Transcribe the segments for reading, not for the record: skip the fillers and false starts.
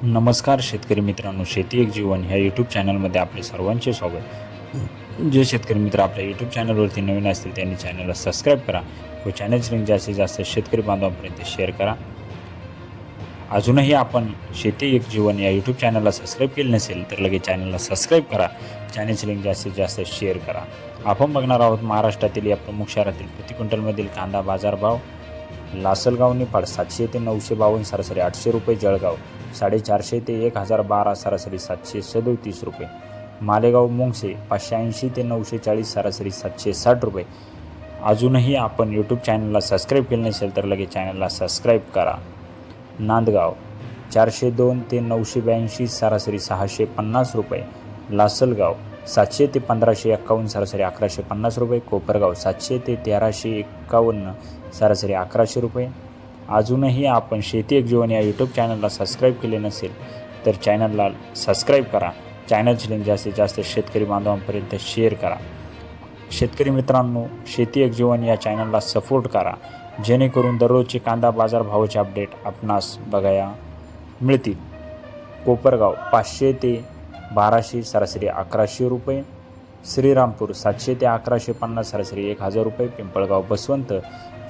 नमस्कार शेतकरी मित्रांनो, शेती एक जीवन ह्या यूट्यूब चॅनलमध्ये आपले सर्वांचे स्वागत. जे शेतकरी मित्र आपल्या यूट्यूब चॅनलवरती नवीन असतील त्यांनी चॅनलला सबस्क्राईब करा व चॅनलची लिंक जास्तीत जास्त शेतकरी बांधवांपर्यंत शेअर करा. अजूनही आपण शेती एक जीवन या यूट्यूब चॅनलला सबस्क्राईब केले नसेल तर लगेच चॅनलला सबस्क्राईब करा, चॅनलची लिंक जास्तीत जास्त शेअर करा. आपण बघणार आहोत महाराष्ट्रातील या प्रमुख शहरातील प्रति क्विंटलमधील कांदा बाजारभाव. लासलगाव निफाड 700 ते 952 सरासरी 800 रुपये, जळगाव 450 ते 1012 सरासरी 737 रुपये, मालेगाव मुंगसे 580 ते 940 सरासरी 760 रुपये. अजूनही आपण यूट्यूब चॅनलला सबस्क्राईब केले नसेल तर लगेच चॅनलला सबस्क्राईब करा. नांदगाव 402 ते 982 सरासरी 650 रुपये, लासलगाव 700 ते 1551 सरासरी 1150 रुपये, कोपरगाव 700 ते 1351 सरासरी 1100 रुपये. अजूनही आपण शेती एक जीवन या यूट्यूब चॅनलला सबस्क्राईब केले नसेल तर चॅनलला सबस्क्राईब करा, चॅनलची लिंक जास्तीत जास्त शेतकरी बांधवांपर्यंत शेअर करा. शेतकरी मित्रांनो, शेती एक जीवन या चॅनलला सपोर्ट करा जेणेकरून दररोजचे कांदा बाजार भावाचे अपडेट आपणास बघायला मिळतील. कोपरगाव 500 ते 1200 सरासरी 1100 रुपये, श्रीरामपूर 700 ते 1150 सरासरी 1000 रुपये, पिंपळगाव बसवंत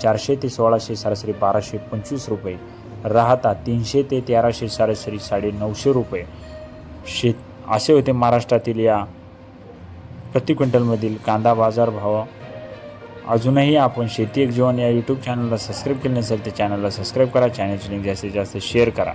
400 ते 1600 सरासरी 1225 रुपये, राहता 300 ते 1300 सरासरी 950 रुपये. असे होते महाराष्ट्रातील या प्रति क्विंटलमधील कांदा बाजार भाव. अजूनही आपण शेती एक जीवन या यूट्यूब चॅनलला सबस्क्राईब केले नसेल तर चॅनलला सबस्क्राईब करा, चॅनलची लिंक जास्तीत जास्त शेअर करा.